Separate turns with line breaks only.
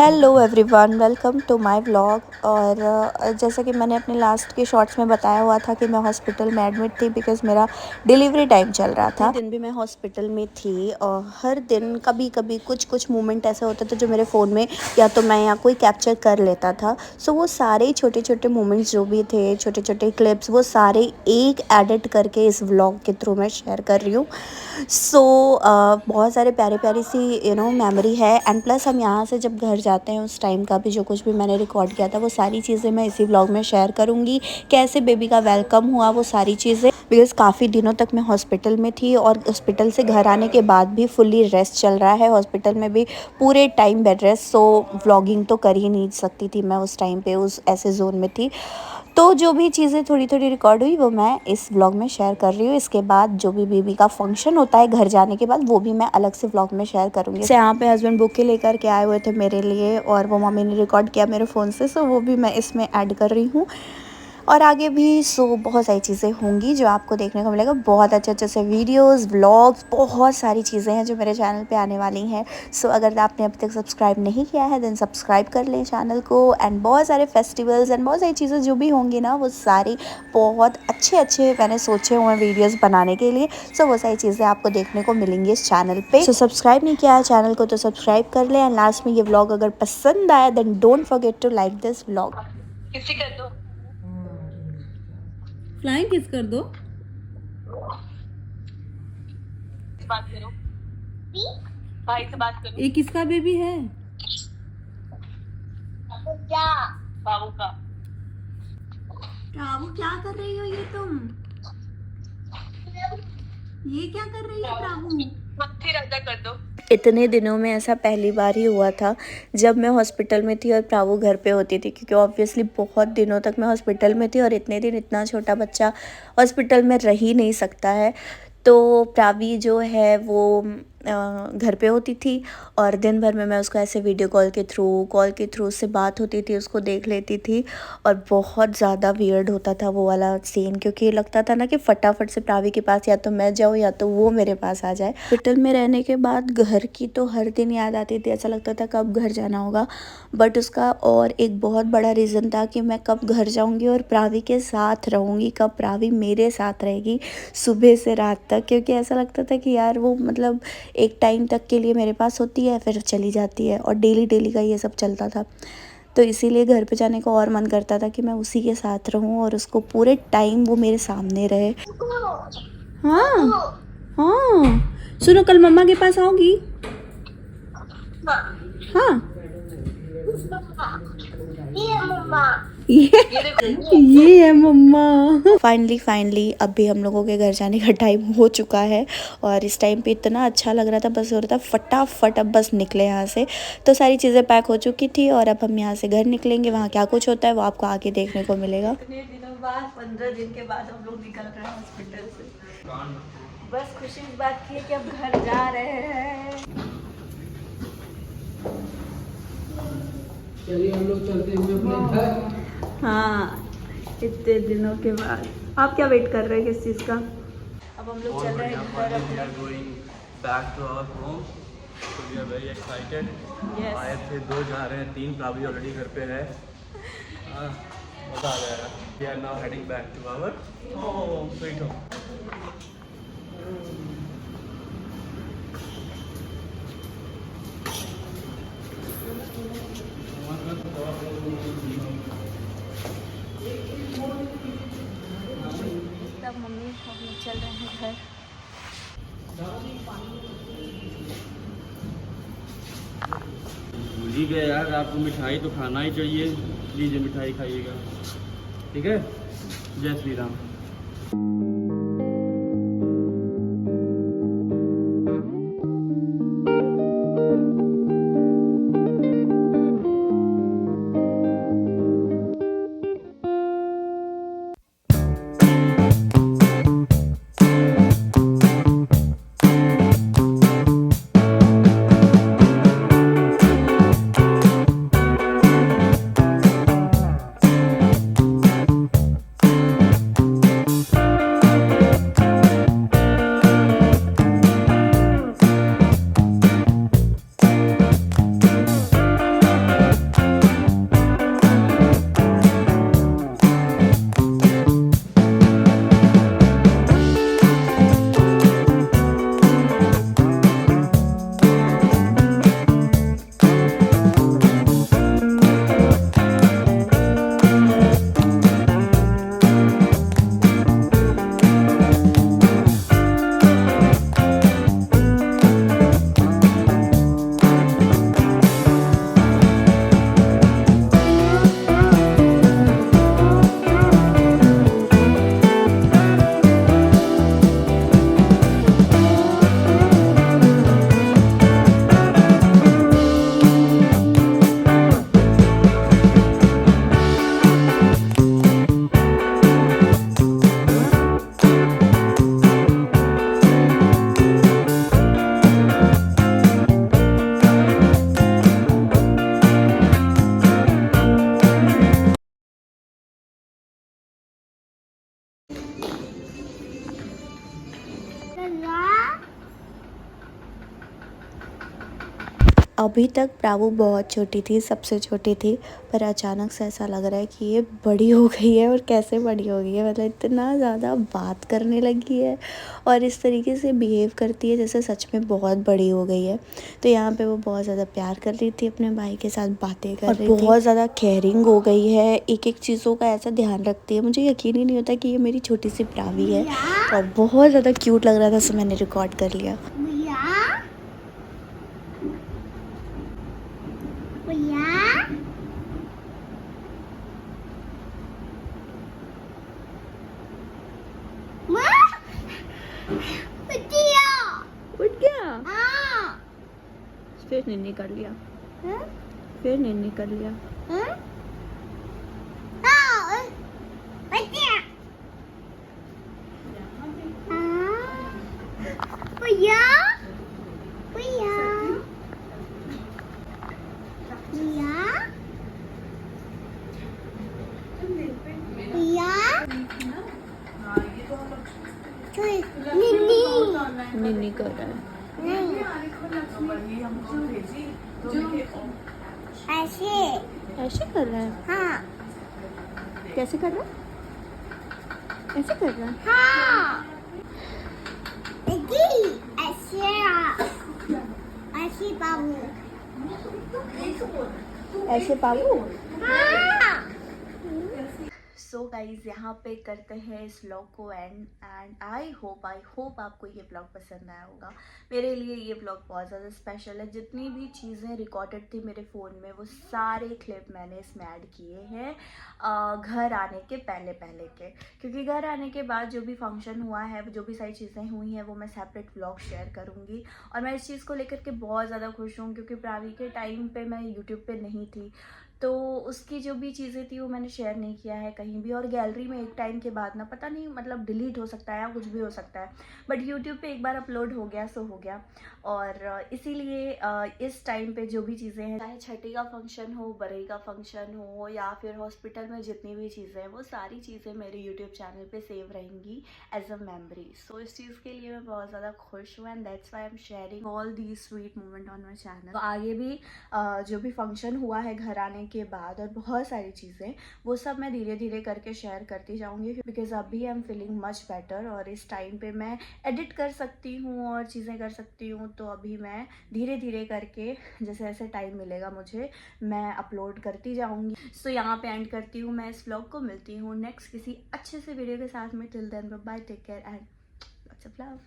Hello everyone, welcome to my vlog. और जैसा कि मैंने अपने लास्ट के शॉर्ट्स में बताया हुआ था कि मैं हॉस्पिटल में एडमिट थी बिकॉज़ मेरा डिलीवरी टाइम चल रहा था। दिन भी मैं हॉस्पिटल में थी और हर दिन कभी कभी कुछ मोमेंट ऐसे होते थे जो मेरे फ़ोन में या तो मैं या कोई कैप्चर कर लेता था। सो वो सारे छोटे छोटे मोमेंट्स जो भी थे, छोटे छोटे क्लिप्स, वो सारे एक एडिट करके इस व्लॉग के थ्रू मैं शेयर कर रही हूँ। सो बहुत सारे प्यारी प्यारी सी मेमोरी है। एंड प्लस हम यहाँ से जब घर जाते हैं उस टाइम का भी जो कुछ भी मैंने रिकॉर्ड किया था वो सारी चीज़ें मैं इसी व्लॉग में शेयर करूँगी। कैसे बेबी का वेलकम हुआ, वो सारी चीज़ें, बिकॉज़ काफ़ी दिनों तक मैं हॉस्पिटल में थी और हॉस्पिटल से घर आने के बाद भी फुल्ली रेस्ट चल रहा है। हॉस्पिटल में भी पूरे टाइम बेड रेस्ट, सो व्लॉगिंग तो कर ही नहीं सकती थी मैं उस टाइम पे, उस ऐसे जोन में थी। तो जो भी चीज़ें थोड़ी थोड़ी रिकॉर्ड हुई वो मैं इस व्लॉग में शेयर कर रही हूँ। इसके बाद जो भी बेबी का फंक्शन होता है घर जाने के बाद वो भी मैं अलग से व्लॉग में शेयर करूँगी। जैसे यहाँ पे हस्बैंड बुके लेकर के आए हुए थे मेरे लिए और वो मम्मी ने रिकॉर्ड किया मेरे फ़ोन से, सो वो भी मैं इसमें ऐड कर रही हूँ। और आगे भी बहुत सारी चीज़ें होंगी जो आपको देखने को मिलेगा। बहुत अच्छे अच्छे से वीडियोस, व्लॉग्स, बहुत सारी चीज़ें हैं जो मेरे चैनल पे आने वाली हैं। सो अगर आपने अभी तक सब्सक्राइब नहीं किया है देन सब्सक्राइब कर लें चैनल को। एंड बहुत सारे फेस्टिवल्स एंड बहुत सारी चीज़ें जो भी होंगी ना, वो सारी बहुत अच्छे अच्छे मैंने सोचे हुए हैं वीडियोज़ बनाने के लिए। सो वो सारी चीज़ें आपको देखने को मिलेंगी इस चैनल पर। सो सब्सक्राइब नहीं किया है चैनल को तो सब्सक्राइब कर लें। एंड लास्ट में ये व्लॉग अगर पसंद आया then don't forget to like this vlog.
किसी कर दो,
फ्लाइंग किस कर दो।
बात करो, भाई से बात करो।
ये किसका बेबी है?
बाबू का।
प्राभु क्या कर रही हो ये तुम? ये क्या कर रही है प्राभु?
मत्थी राजा कर दो।
इतने दिनों में ऐसा पहली बार ही हुआ था जब मैं हॉस्पिटल में थी और प्रावो घर पे होती थी, क्योंकि ऑब्वियसली बहुत दिनों तक मैं हॉस्पिटल में थी और इतने दिन इतना छोटा बच्चा हॉस्पिटल में रह ही नहीं सकता है। तो प्रावी जो है वो घर पे होती थी और दिन भर में मैं उसको ऐसे वीडियो कॉल के थ्रू उससे बात होती थी, उसको देख लेती थी। और बहुत ज़्यादा वियर्ड होता था वो वाला सीन, क्योंकि लगता था ना कि फटाफट से प्रावी के पास या तो मैं जाऊँ या तो वो मेरे पास आ जाए। हॉस्पिटल में रहने के बाद घर की तो हर दिन याद आती थी, ऐसा लगता था कब घर जाना होगा। बट उसका और एक बहुत बड़ा रीज़न था कि मैं कब घर जाऊँगी और प्रावी के साथ रहूँगी, कब प्रावी मेरे साथ रहेगी सुबह से रात तक। क्योंकि ऐसा लगता था कि यार वो मतलब एक टाइम तक के लिए मेरे पास होती है फिर चली जाती है, और डेली डेली का ये सब चलता था। तो इसीलिए घर पे जाने को और मन करता था कि मैं उसी के साथ रहूं और उसको पूरे टाइम वो मेरे सामने रहे। हाँ हाँ, सुनो कल मम्मा के पास आओगी? हाँ, ये है मम्मा। फाइनली अभी हम लोगों के घर जाने का टाइम हो चुका है और इस टाइम पे इतना अच्छा लग रहा था, बस हो रहा था फटाफट अब बस निकले यहाँ से। तो सारी चीज़ें पैक हो चुकी थी और अब हम यहाँ से घर निकलेंगे। वहाँ क्या कुछ होता है वो आपको आगे देखने को मिलेगा। इतने दिनों बाद, 15 दिन के बाद हम लोग निकल रहे हैं हॉस्पिटल से। बस खुशी इस बात की है कि अब घर जा रहे हैं।
चलिए हम लोग चलते हुए अपने घर।
हाँ, इतने दिनों के बाद। आप क्या वेट कर रहे हैं किस चीज़ का? अब हम लोग चल रहे हैं घर अपने।
going back to our home, so we are very excited.
Yes.
आए थे 2 जा रहे हैं 3, प्रावी ऑलरेडी घर पे है। मज़ा आ जाएगा। We are now heading back to our home, sweet home.
तब मम्मी हम लोग चल रहे हैं घर।
भूल ही गए यार, आपको मिठाई तो खाना ही चाहिए। लीजिए मिठाई खाइएगा, ठीक है। जय श्री राम।
अभी तक प्रावू बहुत छोटी थी, सबसे छोटी थी, पर अचानक से ऐसा लग रहा है कि ये बड़ी हो गई है। और कैसे बड़ी हो गई है, मतलब इतना ज़्यादा बात करने लगी है और इस तरीके से बिहेव करती है जैसे सच में बहुत बड़ी हो गई है। तो यहाँ पे वो बहुत ज़्यादा प्यार कर रही थी, अपने भाई के साथ बातें कर रही थी, बहुत ज़्यादा केयरिंग हो गई है, एक एक चीज़ों का ऐसा ध्यान रखती है। मुझे यकीन ही नहीं होता कि ये मेरी छोटी सी प्रावी है और बहुत ज़्यादा क्यूट लग रहा था, तो मैंने रिकॉर्ड कर लिया। उठ गया, फिर निन्नी कर लिया, फिर निन्नी कर लिया। निन्नी कर रहा है, ऐसे कर रहा है। हाँ, कैसे कर रहा है, ऐसे कर रहा है। हाँ, ऐसे बाबू, ऐसे बाबू। सो गाइज यहाँ पे करते हैं इस व्लॉग को एंड आई होप आपको ये व्लॉग पसंद आया होगा। मेरे लिए ये व्लॉग बहुत ज़्यादा स्पेशल है। जितनी भी चीज़ें रिकॉर्डेड थी मेरे फ़ोन में वो सारे क्लिप मैंने इसमें ऐड किए हैं घर आने के पहले के, क्योंकि घर आने के बाद जो भी फंक्शन हुआ है, जो भी सारी चीज़ें हुई हैं वो मैं सेपरेट व्लॉग शेयर करूँगी। और मैं इस चीज़ को लेकर के बहुत ज़्यादा खुश हूँ, क्योंकि प्रावी के टाइम पे मैं यूट्यूब पे नहीं थी, तो उसकी जो भी चीज़ें थी वो मैंने शेयर नहीं किया है कहीं भी। और गैलरी में एक टाइम के बाद ना पता नहीं, मतलब डिलीट हो सकता है या कुछ भी हो सकता है, बट यूट्यूब पे एक बार अपलोड हो गया सो हो गया। और इसीलिए इस टाइम पे जो भी चीज़ें हैं, चाहे छठी का फंक्शन हो, बरई का फंक्शन हो, या फिर हॉस्पिटल में जितनी भी चीज़ें हैं, वो सारी चीज़ें मेरे यूट्यूब चैनल पे सेव रहेंगी एज अ मेमोरी। सो इस चीज़ के लिए मैं बहुत ज़्यादा खुश हूँ and that's why I am sharing all the sweet moment on my channel. तो आगे भी जो भी फंक्शन हुआ है घर आने के बाद और बहुत सारी चीज़ें, वो सब मैं धीरे धीरे करके शेयर करती जाऊंगी, बिकॉज अभी I am feeling much better और इस टाइम पे मैं एडिट कर सकती हूँ और चीज़ें कर सकती हूँ। तो अभी मैं धीरे धीरे करके जैसे जैसे टाइम मिलेगा मुझे, मैं अपलोड करती जाऊंगी। सो यहाँ पे एंड करती हूँ मैं इस व्लॉग को। मिलती हूँ नेक्स्ट किसी अच्छे से वीडियो के साथ में। Till then bye, take care and lots of love.